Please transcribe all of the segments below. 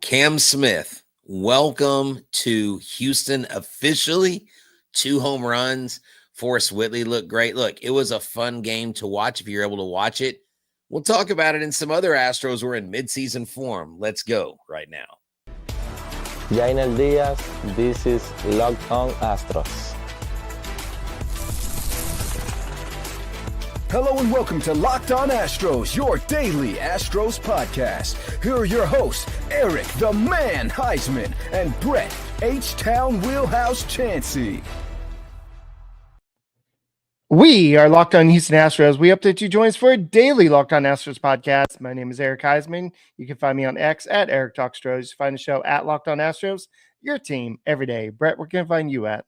Cam Smith, welcome to Houston officially. 2 home runs. Forrest Whitley looked great. Look, it was a fun game to watch if you're able to watch it. We'll talk about it, and some other Astros were in midseason form. Let's go right now. Jainer Diaz, this is Locked On Astros. Hello and welcome to Locked On Astros, your daily Astros podcast. Here are your hosts, Eric the Man Huysman and Brett H-Town Wheelhouse Chancey. We are Locked On Houston Astros. We hope that you join us for a daily Locked On Astros podcast. My name is Eric Huysman. You can find me on X at Eric Talk Astros. Find the show at Locked On Astros, your team every day. Brett, where can I find you at?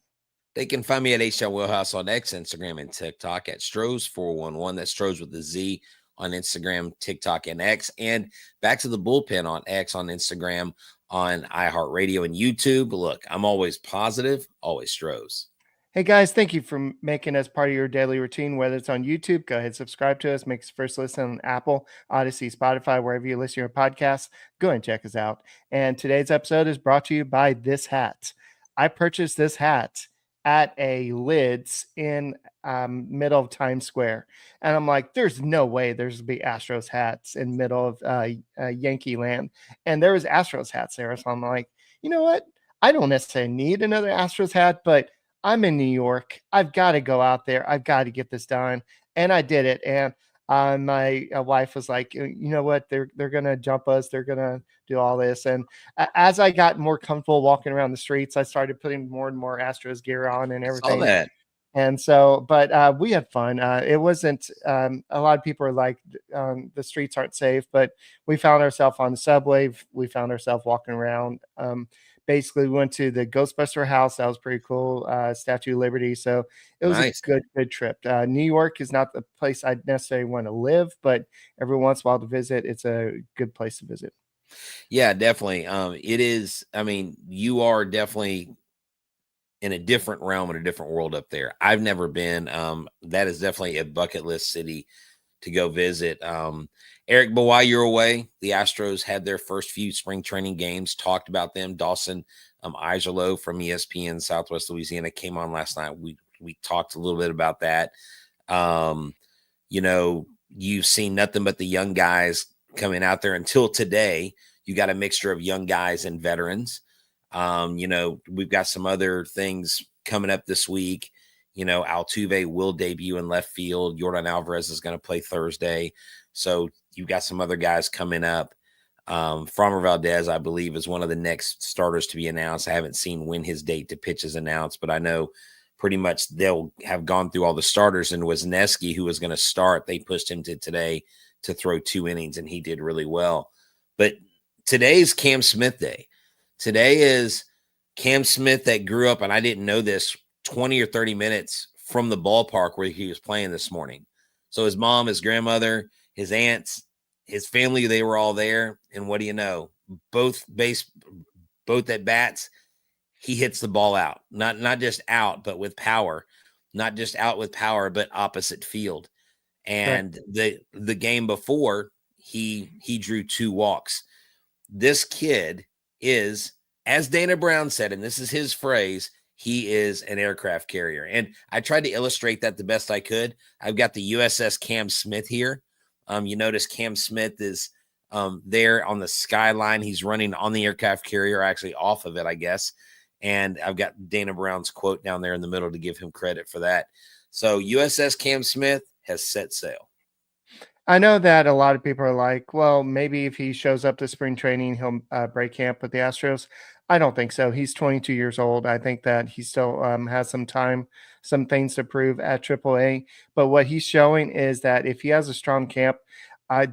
They can find me at H-Town Wheelhouse on X, Instagram, and TikTok at Stros411. That's Stros with a Z on Instagram, TikTok, and X. And back to the bullpen on X, on Instagram, on iHeartRadio, and YouTube. Look, I'm always positive, always Stros. Hey guys, thank you for making us part of your daily routine. Whether it's on YouTube, go ahead, subscribe to us. Make us first listen on Apple, Odyssey, Spotify, wherever you listen to your podcasts. Go and check us out. And today's episode is brought to you by this hat. I purchased this hat at a Lids in middle of Times Square. And I'm like, there's no way there's going to be Astros hats in middle of Yankee land. And there was Astros hats there. So I'm like, you know what? I don't necessarily need another Astros hat, but I'm in New York. I've got to go out there. I've got to get this done. And I did it. And my wife was like, you know what? They're going to jump us. They're going to do all this. And as I got more comfortable walking around the streets, I started putting more and more Astros gear on and everything. Saw that. And so, but we had fun. It wasn't, a lot of people are like, the streets aren't safe, but we found ourselves on the subway. We found ourselves walking around. Basically, we went to the Ghostbuster house. That was pretty cool. Statue of Liberty. So it was Nice. a good trip. New York is not the place I'd necessarily want to live, but every once in a while to visit, it's a good place to visit. Yeah, definitely. It is. I mean, you are definitely in a different realm, in a different world up there. I've never been. That is definitely a bucket list city to go visit. Eric, but while you're away, the Astros had their first few spring training games, talked about them. Dawson Iserlo from ESPN Southwest Louisiana came on last night. We talked a little bit about that. You know, you've seen nothing but the young guys coming out there until today. You got a mixture of young guys and veterans. You know, we've got some other things coming up this week. You know, Altuve will debut in left field. Jordan Alvarez is going to play Thursday. So you've got some other guys coming up. Framber Valdez, I believe, is one of the next starters to be announced. I haven't seen when his date to pitch is announced, but I know pretty much they'll have gone through all the starters. And Wisniewski, who was going to start, they pushed him to today to throw 2 innings, and he did really well. But today's Cam Smith day. Today is Cam Smith that grew up, and I didn't know this, 20 or 30 minutes from the ballpark where he was playing this morning. So his mom, his grandmother, his aunts, his family, they were all there. And what do you know? Both at bats, he hits the ball out. Not just out, but with power. Not just out with power, but opposite field. And the game before, he drew 2 walks. This kid is, as Dana Brown said, and this is his phrase, he is an aircraft carrier. And I tried to illustrate that the best I could. I've got the USS Cam Smith here. You notice Cam Smith is there on the skyline. He's running on the aircraft carrier, actually off of it, I guess. And I've got Dana Brown's quote down there in the middle to give him credit for that. So USS Cam Smith has set sail. I know that a lot of people are like, well, maybe if he shows up to spring training, he'll break camp with the Astros. I don't think so. He's 22 years old. I think that he still has some time, some things to prove at AAA. But what he's showing is that if he has a strong camp,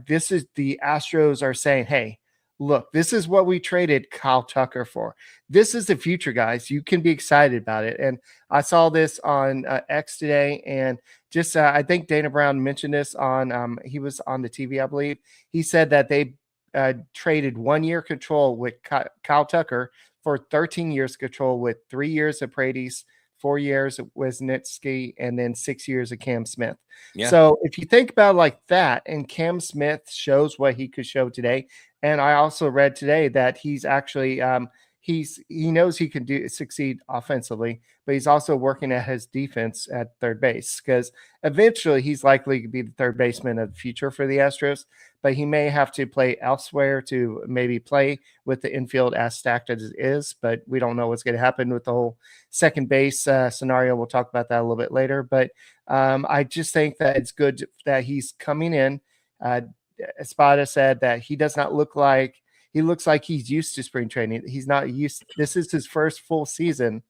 this is the Astros are saying, hey, look, this is what we traded Kyle Tucker for. This is the future, guys. You can be excited about it. And I saw this on X today, and just I think Dana Brown mentioned this on he was on the TV, I believe. He said that they traded 1 year control with Kyle Tucker for 13 years control with 3 years of Paredes, 4 years of Wisniewski, and then 6 years of Cam Smith. Yeah. So if you think about it like that, and Cam Smith shows what he could show today, And I also read today that he's actually he knows he can succeed offensively, but he's also working at his defense at third base because eventually he's likely to be the third baseman of the future for the Astros. But he may have to play elsewhere to maybe play with the infield as stacked as it is. But we don't know what's going to happen with the whole second base scenario. We'll talk about that a little bit later. But I just think that it's good that he's coming in. Espada said that he does not look like he looks like he's used to spring training. He's not used. This is his first full season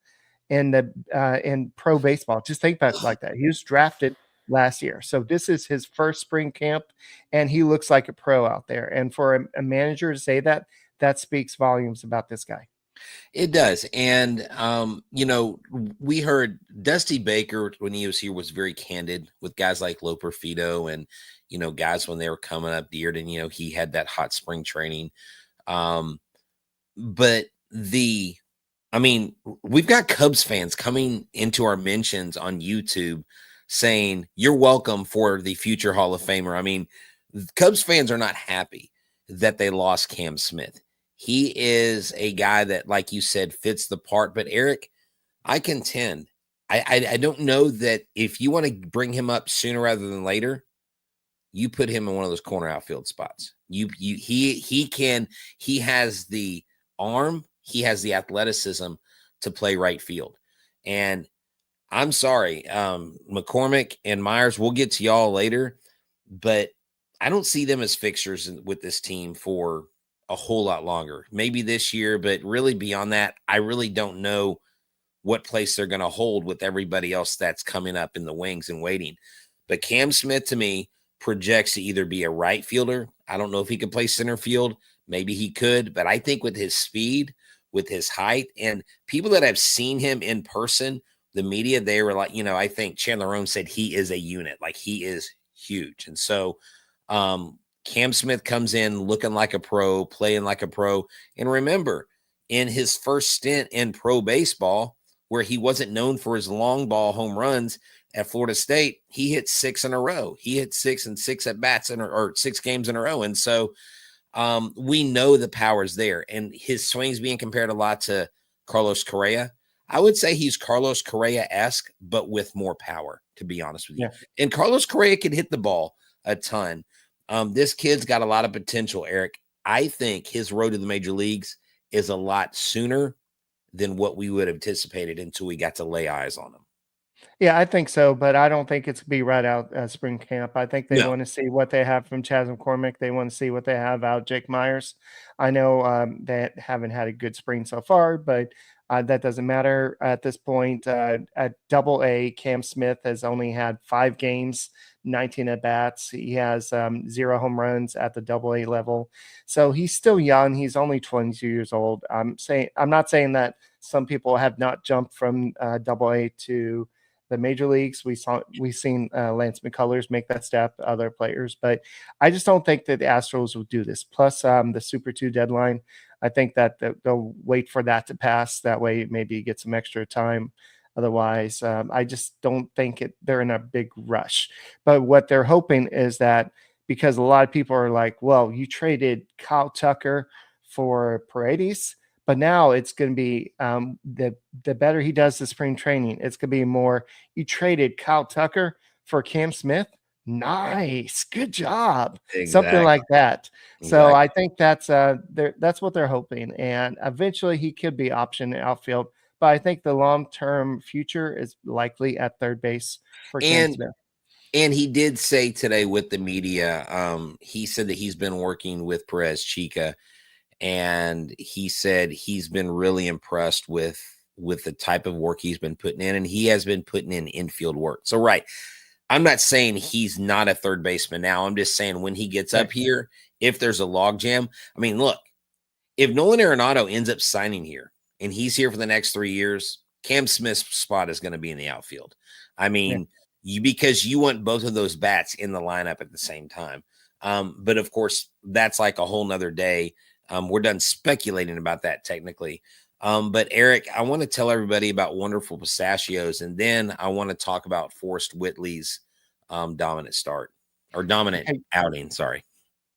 in pro baseball. Just think about it like that. He was drafted last year, so this is his first spring camp, and he looks like a pro out there. And for a manager to say that, that speaks volumes about this guy. It does. And, we heard Dusty Baker when he was here was very candid with guys like Loper Fido and, guys when they were coming up Dearden, he had that hot spring training. But we've got Cubs fans coming into our mentions on YouTube saying, you're welcome for the future Hall of Famer. I mean, Cubs fans are not happy that they lost Cam Smith. He is a guy that, like you said, fits the part. But Eric, I contend, I don't know that if you want to bring him up sooner rather than later, you put him in one of those corner outfield spots. He has the arm, he has the athleticism to play right field. And I'm sorry, McCormick and Myers, we'll get to y'all later, but I don't see them as fixtures with this team for a whole lot longer. Maybe this year, but really beyond that, I really don't know what place they're going to hold with everybody else that's coming up in the wings and waiting. But Cam Smith, to me, projects to either be a right fielder. I don't know if he could play center field. Maybe he could, but I think with his speed, with his height, and people that have seen him in person, the media, they were like, I think Chandler Rome said he is a unit. Like, he is huge. And so Cam Smith comes in looking like a pro, playing like a pro. And remember, in his first stint in pro baseball, where he wasn't known for his long ball home runs at Florida State, he hit 6 in a row. He hit 6 and 6 at bats or 6 games in a row. And so we know the power's there. And his swing's being compared a lot to Carlos Correa. I would say he's Carlos Correa-esque, but with more power, to be honest with you. Yeah. And Carlos Correa can hit the ball a ton. This kid's got a lot of potential, Eric. I think his road to the major leagues is a lot sooner than what we would have anticipated until we got to lay eyes on him. Yeah, I think so, but I don't think it's be right out spring camp. I think they want to see what they have from Chas McCormick. They want to see what they have out Jake Myers. I know they haven't had a good spring so far, but that doesn't matter at this point. At Double-A, Cam Smith has only had 5 games, 19 at bats. He has 0 home runs at the Double-A level, so he's still young. He's only 22 years old. I'm not saying that some people have not jumped from Double-A to the major leagues. We've seen Lance McCullers make that step, other players, but I just don't think that the Astros will do this. Plus the Super 2 deadline, I think that they'll wait for that to pass. That way, maybe get some extra time. Otherwise, I just don't think they're in a big rush. But what they're hoping is that, because a lot of people are like, well, you traded Kyle Tucker for Paredes, but now it's going to be the better he does the spring training, it's going to be more, you traded Kyle Tucker for Cam Smith. Nice. Good job. Exactly. Something like that. Exactly. So I think that's what they're hoping. And eventually he could be option outfield, but I think the long-term future is likely at third base for Cam Smith. And he did say today with the media, he said that he's been working with Perez Chica, and he said he's been really impressed with the type of work he's been putting in, and he has been putting in infield work. So, right. I'm not saying he's not a third baseman now. I'm just saying when he gets up here, if there's a logjam, I mean, look, if Nolan Arenado ends up signing here and he's here for the next 3 years, Cam Smith's spot is going to be in the outfield. I mean, because you want both of those bats in the lineup at the same time. But of course, that's like a whole nother day. We're done speculating about that technically. But Eric, I want to tell everybody about Wonderful Pistachios, and then I want to talk about Forrest Whitley's dominant outing. Sorry.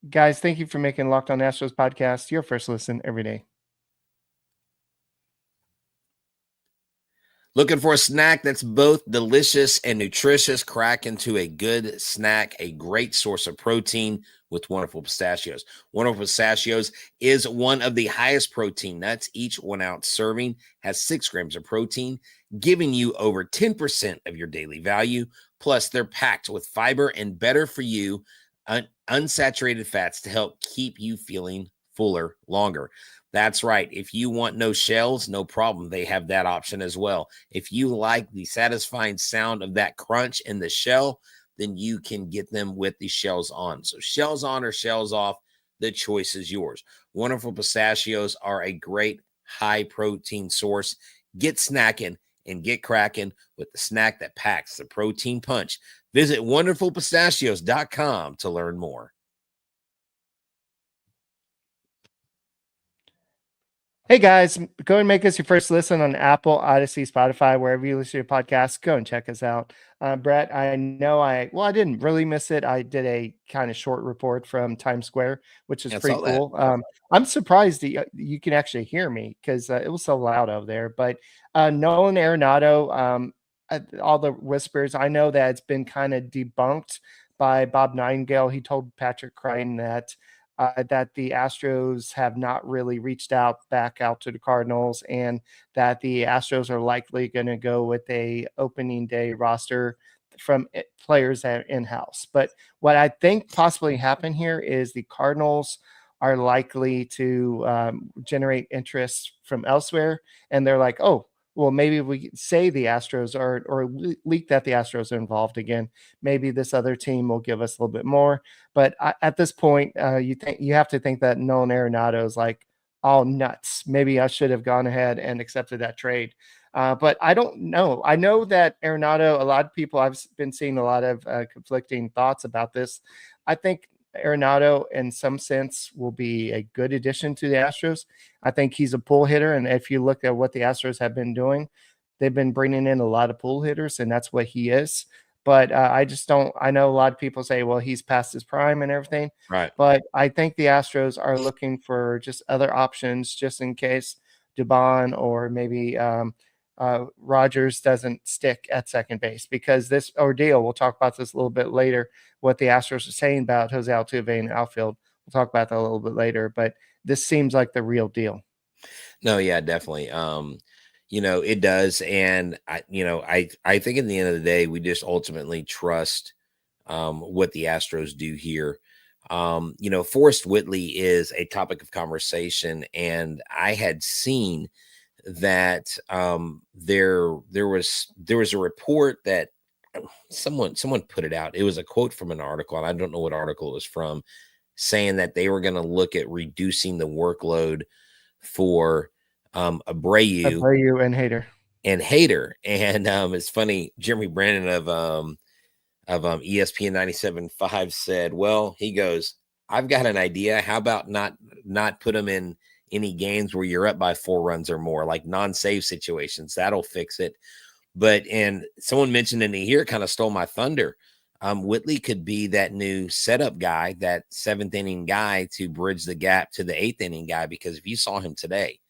Guys, thank you for making Locked On Astros podcast your first listen every day. Looking for a snack that's both delicious and nutritious? Crack into a good snack, a great source of protein with Wonderful Pistachios. Wonderful Pistachios is one of the highest protein nuts. Each 1 ounce serving has 6 grams of protein, giving you over 10% of your daily value. Plus, they're packed with fiber and better for you unsaturated fats to help keep you feeling fuller longer. That's right. If you want no shells, no problem. They have that option as well. If you like the satisfying sound of that crunch in the shell, then you can get them with the shells on. So shells on or shells off, the choice is yours. Wonderful Pistachios are a great high protein source. Get snacking and get cracking with the snack that packs the protein punch. Visit wonderfulpistachios.com to learn more. Hey guys, go and make us your first listen on Apple, Odyssey, Spotify, wherever you listen to your podcasts. Go and check us out. Brett, I know I didn't really miss it. I did a kind of short report from Times Square, which is pretty cool. I'm surprised that you can actually hear me because it was so loud over there. But Nolan Arenado, all the whispers, I know that it's been kind of debunked by Bob Nightingale. He told Patrick Crichton that the Astros have not really reached back out to the Cardinals, and that the Astros are likely going to go with a opening day roster from players that are in-house. But what I think possibly happened here is the Cardinals are likely to generate interest from elsewhere, and they're like, oh, well, maybe we say the Astros are, or leak that the Astros are involved again. Maybe this other team will give us a little bit more. But at this point, you have to think that Nolan Arenado is like all nuts. Maybe I should have gone ahead and accepted that trade. But I don't know. I know that Arenado, a lot of people, I've been seeing a lot of conflicting thoughts about this. I think Arenado, in some sense, will be a good addition to the Astros. I think he's a pull hitter, and if you look at what the Astros have been doing, they've been bringing in a lot of pull hitters, and that's what he is. But I just don't. I know a lot of people say, "Well, he's past his prime and everything." Right. But I think the Astros are looking for just other options, just in case Dubon or maybe Rogers doesn't stick at second base, because this ordeal, we'll talk about this a little bit later, what the Astros are saying about Jose Altuve in the outfield. We'll talk about that a little bit later, but this seems like the real deal. No, yeah, definitely. It does. And I think at the end of the day, we just ultimately trust what the Astros do here. Forrest Whitley is a topic of conversation, and I had seen that there was a report that someone put it out. It was a quote from an article, and I don't know what article it was from, saying that they were going to look at reducing the workload for Abreu and Hader. And it's funny, Jeremy Brandon of ESPN 97.5 said, well, he goes, I've got an idea. How about not put them in any games where you're up by 4 runs or more, like non-save situations? That'll fix it. And someone mentioned in here, kind of stole my thunder. Whitley could be that new setup guy, that 7th inning guy to bridge the gap to the 8th inning guy. Because if you saw him today,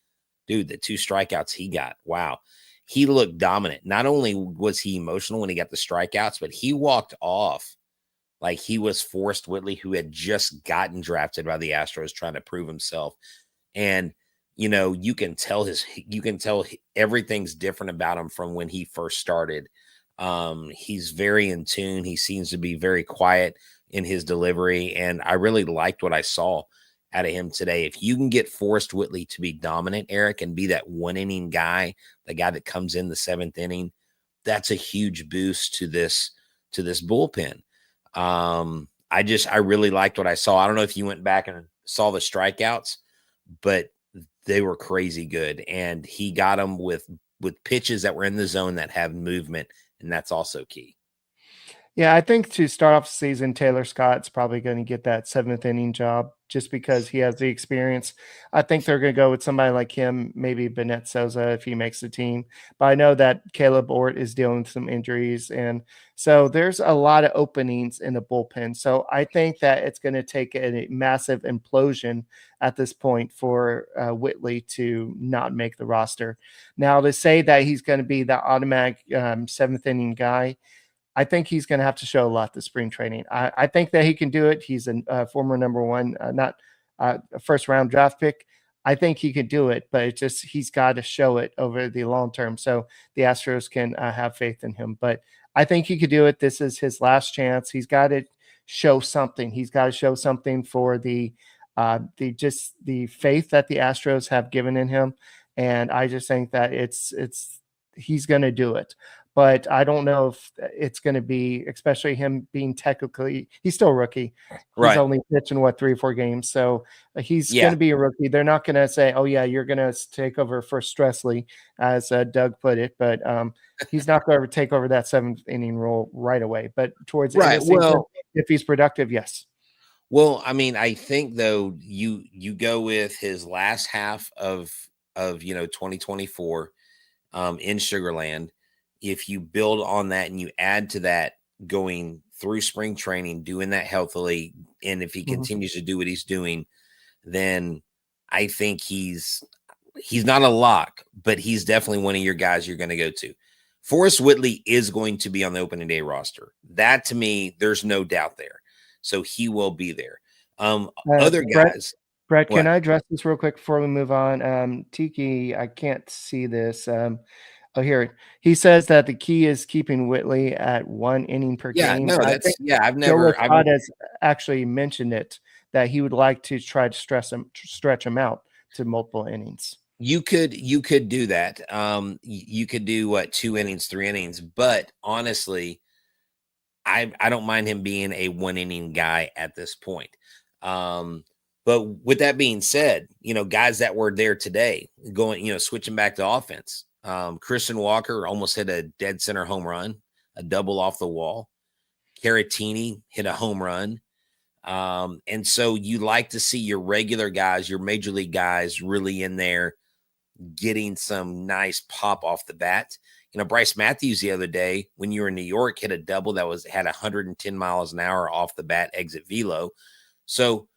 dude, the 2 strikeouts he got, wow, he looked dominant. Not only was he emotional when he got the strikeouts, but he walked off like he was Forrest Whitley, who had just gotten drafted by the Astros, trying to prove himself. And you can tell everything's different about him from when he first started. He's very in tune. He seems to be very quiet in his delivery, and I really liked what I saw out of him today. If you can get Forrest Whitley to be dominant, Eric, and be that 1 inning guy, the guy that comes in the 7th inning, that's a huge boost to this bullpen. I really liked what I saw. I don't know if you went back and saw the strikeouts, but they were crazy good, and he got them with pitches that were in the zone that have movement, and that's also key. Yeah, I think to start off the season, Taylor Scott's probably going to get that 7th inning job, just because he has the experience. I think they're going to go with somebody like him, maybe Bennett Souza if he makes the team. But I know that Caleb Ort is dealing with some injuries, and so there's a lot of openings in the bullpen. So I think that it's going to take a massive implosion at this point for Whitley to not make the roster. Now, to say that he's going to be the automatic seventh inning guy, I think he's going to have to show a lot this spring training. I think that he can do it. He's a former number one, not a first round draft pick. I think he could do it, but it's just he's got to show it over the long term so the Astros can have faith in him. But I think he could do it. This is his last chance. He's got to show something. He's got to show something for the faith that the Astros have given in him. And I just think that he's going to do it. But I don't know if it's going to be, especially him being technically, he's still a rookie. He's only pitching 3 or 4 games. So he's going to be a rookie. They're not going to say, oh yeah, you're going to take over for Stressley, as Doug put it. But he's not going to take over that 7th inning role right away. But towards the end of the season, if he's productive, yes. Well, I mean, I think though you go with his last half of 2024 in Sugarland. If you build on that and you add to that going through spring training, doing that healthily, and if he continues to do what he's doing, then I think he's not a lock, but he's definitely one of your guys you're going to go to. Forrest Whitley is going to be on the opening day roster. That to me, there's no doubt there. So he will be there. Other guys. Brett, can I address this real quick before we move on? Tiki, I can't see this. Oh, here he says that the key is keeping Whitley at 1 inning per game. No, I've Todd has actually mentioned it that he would like to try to stretch him out to multiple innings. You could do that. You could do 2 innings, 3 innings, but honestly, I don't mind him being a 1 inning guy at this point. But with that being said, guys that were there today going, switching back to offense. Christian Walker almost hit a dead center home run, a double off the wall. Caratini hit a home run. And so you like to see your regular guys, your major league guys really in there getting some nice pop off the bat. Bryce Matthews the other day, when you were in New York, hit a double that had 110 miles an hour off the bat exit velo. So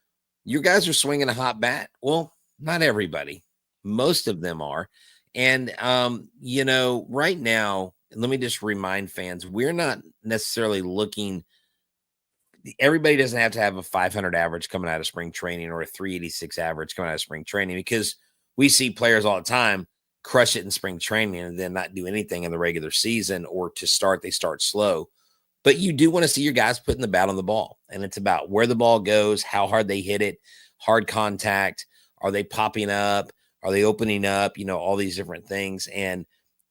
your guys are swinging a hot bat. Well, not everybody. Most of them are. And, right now, let me just remind fans, we're not necessarily looking. Everybody doesn't have to have a 500 average coming out of spring training or a 386 average coming out of spring training, because we see players all the time crush it in spring training and then not do anything in the regular season, or they start slow. But you do want to see your guys putting the bat on the ball. And it's about where the ball goes, how hard they hit it, hard contact. Are they popping up? Are they opening up? All these different things. And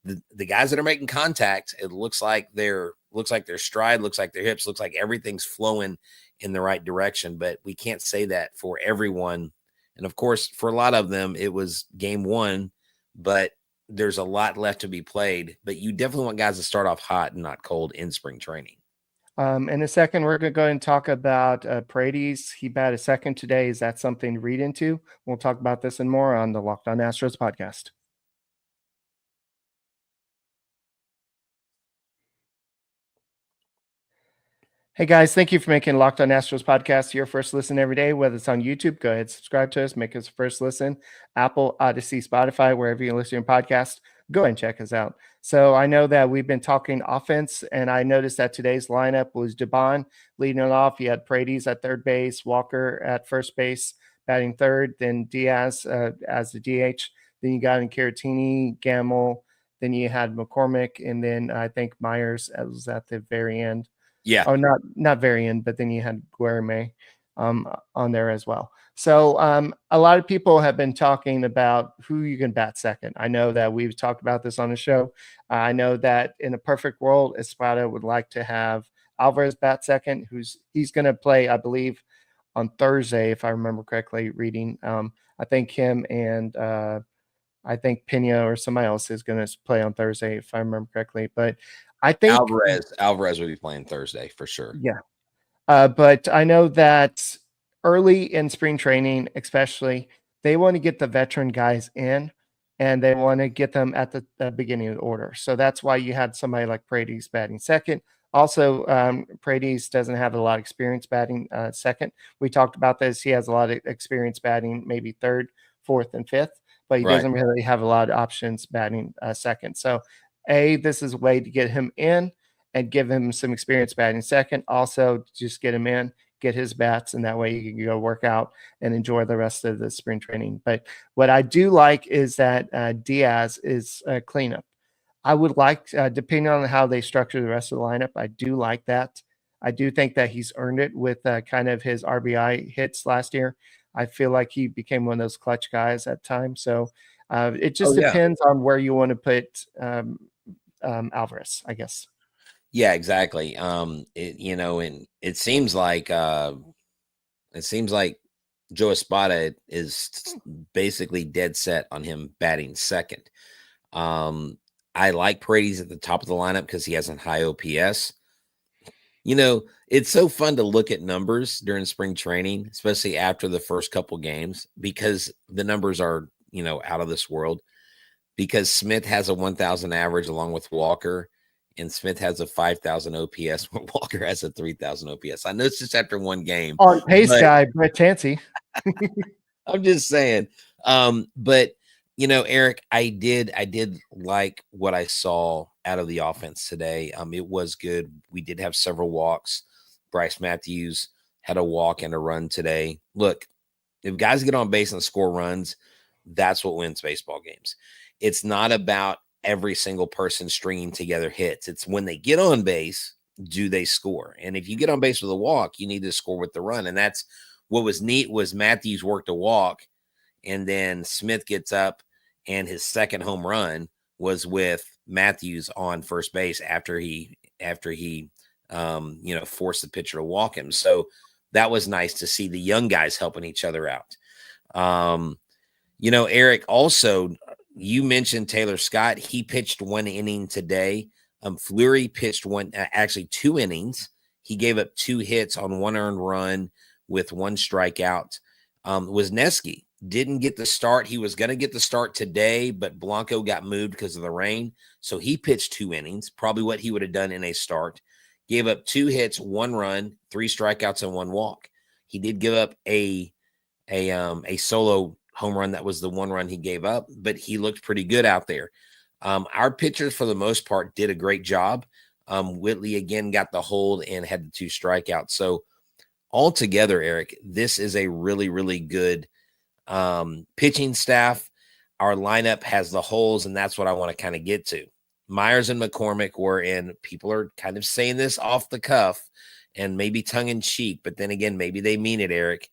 the guys that are making contact, it looks like their stride, looks like their hips, looks like everything's flowing in the right direction. But we can't say that for everyone. And of course, for a lot of them, it was game 1, but there's a lot left to be played. But you definitely want guys to start off hot and not cold in spring training. In a second, we're going to go and talk about Paredes. He batted second today. Is that something to read into? We'll talk about this and more on the Locked On Astros podcast. Hey guys, thank you for making Locked On Astros podcast your first listen every day. Whether it's on YouTube, go ahead, subscribe to us, make us first listen. Apple, Odyssey, Spotify, wherever you listen to your podcast, go ahead and check us out. So I know that we've been talking offense, and I noticed that today's lineup was Dubon leading it off. You had Paredes at third base, Walker at first base, batting third, then Diaz as the DH. Then you got in Caratini, Gamble. Then you had McCormick, and then I think Myers was at the very end. Yeah. Oh, not very end, but then you had Guerme on there as well. So a lot of people have been talking about who you can bat second. I know that we've talked about this on the show. I know that in a perfect world, Espada would like to have Alvarez bat second, he's going to play, I believe, on Thursday, if I remember correctly, reading. I think him and I think Pena or somebody else is going to play on Thursday, if I remember correctly. But I think Alvarez will be playing Thursday for sure. Yeah. But I know that early in spring training, especially, they want to get the veteran guys in and they want to get them at the beginning of the order. So that's why you had somebody like Paredes batting second. Also, Paredes doesn't have a lot of experience batting second. We talked about this. He has a lot of experience batting maybe third, fourth, and fifth, but he doesn't really have a lot of options batting second. So, this is a way to get him in and give him some experience batting second. Also, just get him in, get his bats, and that way you can go work out and enjoy the rest of the spring training. But what I do like is that Diaz is a cleanup. I would like, depending on how they structure the rest of the lineup, I do like that. I do think that he's earned it with kind of his RBI hits last year. I feel like he became one of those clutch guys at times. So it just depends on where you want to put Alvarez, I guess. Yeah, exactly. And it seems like Joe Espada is basically dead set on him batting second. I like Paredes at the top of the lineup because he has a high OPS. It's so fun to look at numbers during spring training, especially after the first couple games, because the numbers are, out of this world. Because Smith has a 1,000 average along with Walker, and Smith has a 5,000 OPS, but Walker has a 3,000 OPS. I know it's just after one game. On pace guy, Brett Chancey. I'm just saying. But Eric, I did like what I saw out of the offense today. It was good. We did have several walks. Bryce Matthews had a walk and a run today. Look, if guys get on base and score runs, that's what wins baseball games. It's not about every single person stringing together hits. It's when they get on base, do they score? And if you get on base with a walk, you need to score with the run. And that's what was neat was Matthews worked a walk, and then Smith gets up, and his second home run was with Matthews on first base after he forced the pitcher to walk him. So that was nice to see the young guys helping each other out. Eric, also, you mentioned Taylor Scott. He pitched 1 inning today. Fleury pitched 2 innings. He gave up 2 hits on 1 earned run with 1 strikeout. Wisniewski didn't get the start. He was going to get the start today, but Blanco got moved because of the rain. So he pitched 2 innings, probably what he would have done in a start. Gave up 2 hits, 1 run, 3 strikeouts, and 1 walk. He did give up a solo home run. That was the 1 run he gave up, but he looked pretty good out there. Our pitchers, for the most part, did a great job. Whitley, again, got the hold and had the 2 strikeouts. So altogether, Eric, this is a really, really good pitching staff. Our lineup has the holes, and that's what I want to kind of get to. Myers and McCormick were in. People are kind of saying this off the cuff and maybe tongue in cheek, but then again, maybe they mean it, Eric.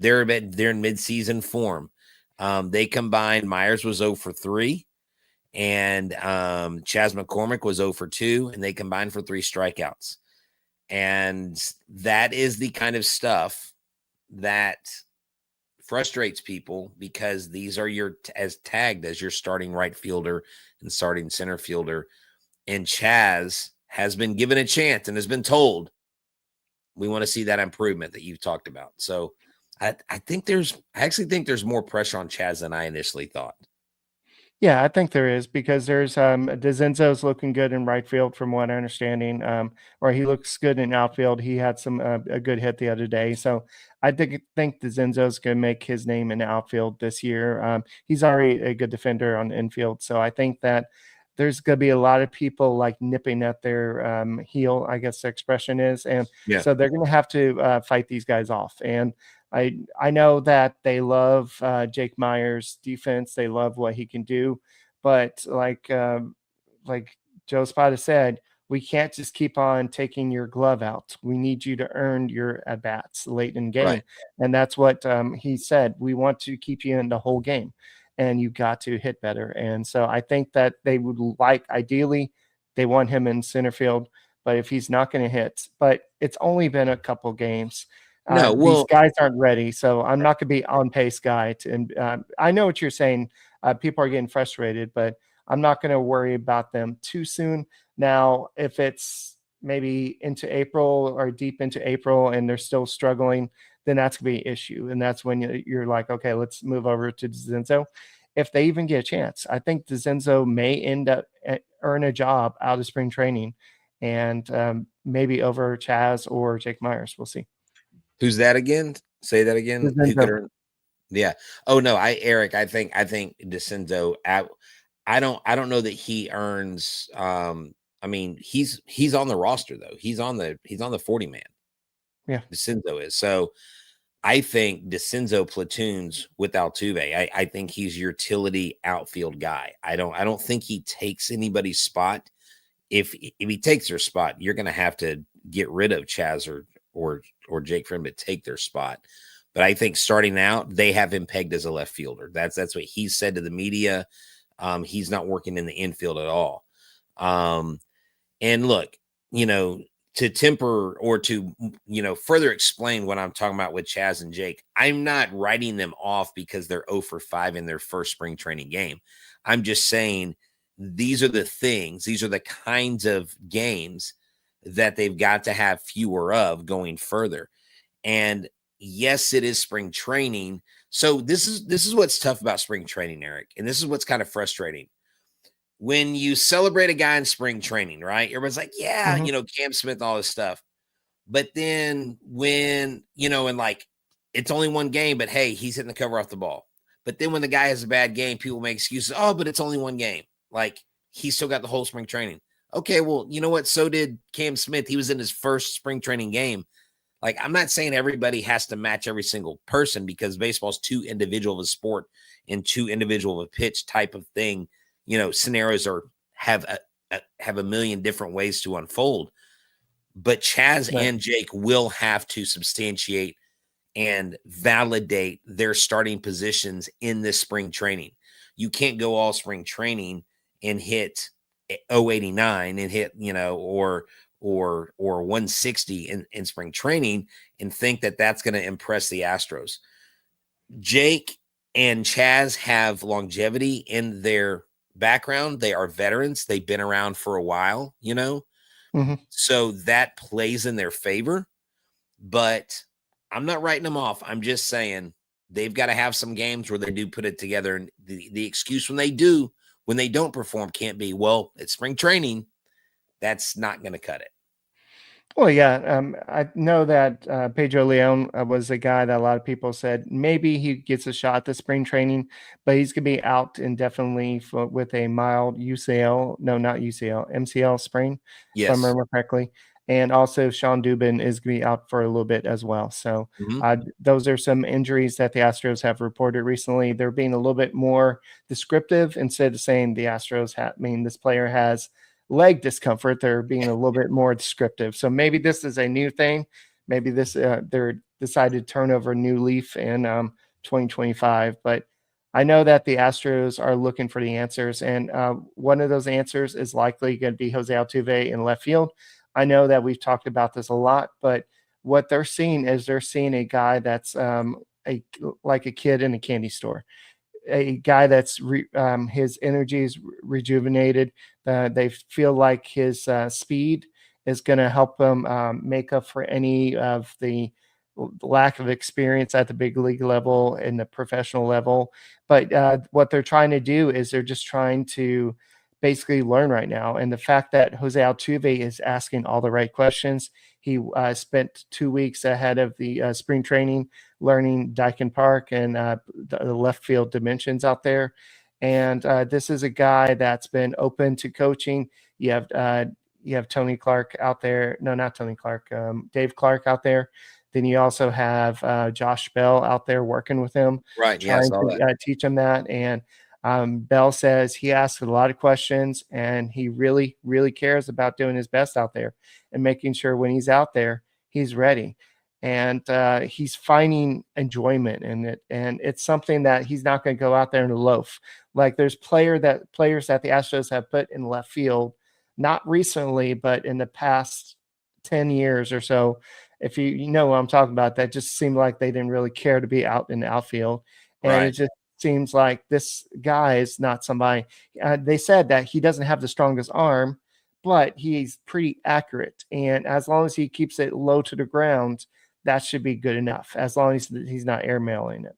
They're in mid-season form. They combined. Myers was 0 for 3, and Chas McCormick was 0 for 2, and they combined for 3 strikeouts. And that is the kind of stuff that frustrates people, because these are tagged as your starting right fielder and starting center fielder. And Chas has been given a chance and has been told, we want to see that improvement that you've talked about. So I actually think there's more pressure on Chas than I initially thought. Yeah, I think there is, because there's DeZenzo's looking good in right field from what I understanding, or he looks good in outfield. He had a good hit the other day. So I think DeZenzo's going to make his name in outfield this year. He's already a good defender on the infield. So I think that there's going to be a lot of people like nipping at their heel, I guess the expression is. And so they're going to have to fight these guys off. And I know that they love Jake Myers' defense. They love what he can do. But like Joe Espada said, we can't just keep on taking your glove out. We need you to earn your at-bats late in the game. Right. And that's what he said. We want to keep you in the whole game, and you got to hit better. And so I think that they would ideally, they want him in center field. But if he's not going to hit, but it's only been a couple games. These guys aren't ready, so I'm not going to be on pace guy. I know what you're saying. People are getting frustrated, but I'm not going to worry about them too soon. Now, if it's maybe into April or deep into April and they're still struggling, then that's going to be an issue. And that's when you're like, okay, let's move over to DeCinzo. If they even get a chance, I think DeCinzo may end up earn a job out of spring training, and maybe over Chaz or Jake Myers. We'll see. Who's that again? Say that again. Who could earn? Yeah. Oh no, Eric, I think DeCinzo I don't know that he earns I mean, he's on the roster though. He's on the 40 man. Yeah. DeCinzo is. So I think DeCinzo platoons with Altuve. I think he's your utility outfield guy. I don't think he takes anybody's spot. If he takes their spot, you're going to have to get rid of Chaz or Jake for him to take their spot. But I think starting out, they have him pegged as a left fielder. That's what he said to the media. He's not working in the infield at all. And look, to temper or to, further explain what I'm talking about with Chaz and Jake, I'm not writing them off because they're 0 for 5 in their first spring training game. I'm just saying these are the kinds of games that they've got to have fewer of going further. And yes, it is spring training. So this is what's tough about spring training, Eric. And this is what's kind of frustrating. When you celebrate a guy in spring training, right? Everybody's like, yeah, Cam Smith, all this stuff. But then when, and like, it's only one game, but hey, he's hitting the cover off the ball. But then when the guy has a bad game, people make excuses. Oh, but it's only one game. Like, he's still got the whole spring training. Okay, well, you know what? So did Cam Smith. He was in his first spring training game. Like, I'm not saying everybody has to match every single person because baseball's too individual of a sport and too individual of a pitch type of thing. Scenarios have a million different ways to unfold. But Chaz and Jake will have to substantiate and validate their starting positions in this spring training. You can't go all spring training and hit 089 and hit, or 160 in spring training and think that that's going to impress the Astros. Jake and Chaz have longevity in their background. They are veterans. They've been around for a while, so that plays in their favor. But I'm not writing them off. I'm just saying they've got to have some games where they do put it together. And the excuse when they don't perform can't be, well, it's spring training. That's not going to cut it. Well, yeah, I know that Pedro Leon was a guy that a lot of people said maybe he gets a shot this spring training, but he's going to be out indefinitely with a mild UCL. No, not UCL, MCL sprain, yes, if I remember correctly. And also Sean Dubin is going to be out for a little bit as well. So those are some injuries that the Astros have reported recently. They're being a little bit more descriptive instead of saying the Astros this player has leg discomfort. They're being a little bit more descriptive. So maybe this is a new thing. Maybe they're decided to turn over a new leaf in 2025. But I know that the Astros are looking for the answers, and one of those answers is likely going to be Jose Altuve in left field. I know that we've talked about this a lot, but what they're seeing is they're seeing a guy that's like a kid in a candy store. A guy that's his energy is rejuvenated. They feel like his speed is going to help them make up for any of the lack of experience at the big league level and the professional level. But what they're trying to do is they're just trying to basically learn right now. And the fact that Jose Altuve is asking all the right questions, he spent 2 weeks ahead of the spring training learning Dyken Park and the left field dimensions out there. And this is a guy that's been open to coaching. You have Tony Clark out there. No, not Tony Clark. Dave Clark out there. Then you also have Josh Bell out there working with him, right? Trying to teach him that. And Bell says he asks a lot of questions and he really, really cares about doing his best out there and making sure when he's out there, he's ready. And he's finding enjoyment in it. And it's something that he's not going to go out there and loaf. Like there's players that the Astros have put in left field, not recently, but in the past 10 years or so. If you know what I'm talking about, that just seemed like they didn't really care to be out in the outfield. And It just seems like this guy is not somebody. They said that he doesn't have the strongest arm, but he's pretty accurate. And as long as he keeps it low to the ground, that should be good enough as long as he's not airmailing it.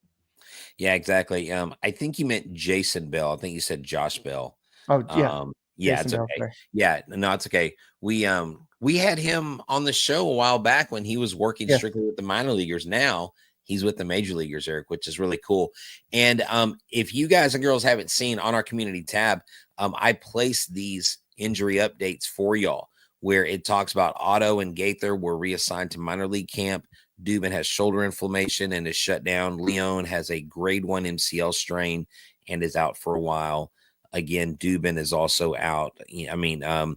Yeah, exactly. I think you meant Jason Bell. I think you said Josh Bell. Oh, yeah. Yeah, Jason it's Bell, okay. sorry. Yeah, no, it's okay. We had him on the show a while back when he was working Yeah. strictly with the minor leaguers. Now he's with the major leaguers, Eric, which is really cool. And if you guys and girls haven't seen on our community tab, I placed these injury updates for y'all where it talks about Otto and Gaither were reassigned to minor league camp. Dubin has shoulder inflammation and is shut down. Leon has a grade 1 MCL strain and is out for a while. Again, Dubin is also out. I mean, sorry,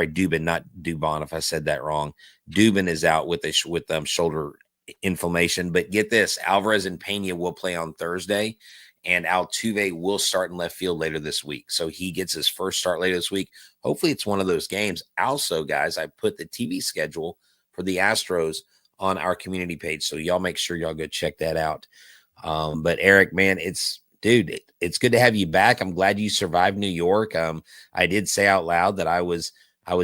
Dubin, not Dubon, if I said that wrong. Dubin is out with shoulder inflammation. But get this, Alvarez and Pena will play on Thursday, and Altuve will start in left field later this week. So he gets his first start later this week. Hopefully it's one of those games. Also, guys, I put the TV schedule for the Astros on our community page. So y'all make sure y'all go check that out. But Eric, man, it's good to have you back. I'm glad you survived New York. I did say out loud that I was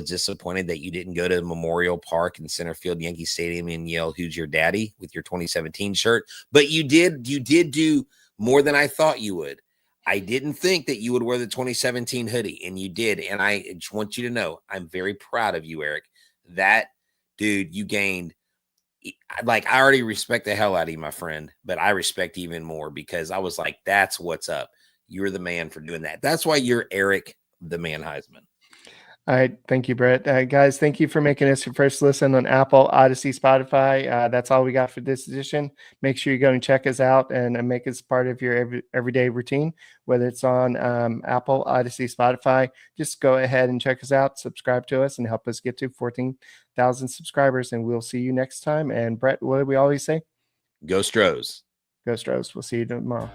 disappointed that you didn't go to Memorial Park and center field Yankee Stadium and yell, "Who's your daddy?" with your 2017 shirt. But you did do more than I thought you would. I didn't think that you would wear the 2017 hoodie, and you did. And I just want you to know, I'm very proud of you, Eric. That dude, you gained. Like, I already respect the hell out of you, my friend, but I respect you even more because I was like, that's what's up. You're the man for doing that. That's why you're Eric, the man Huysman. All right. Thank you, Brett. Guys, thank you for making us your first listen on Apple, Odyssey, Spotify. That's all we got for this edition. Make sure you go and check us out and make us part of your everyday routine, whether it's on Apple, Odyssey, Spotify. Just go ahead and check us out, subscribe to us, and help us get to 14,000 subscribers. And we'll see you next time. And Brett, what do we always say? Go Stros. Go Stros. We'll see you tomorrow.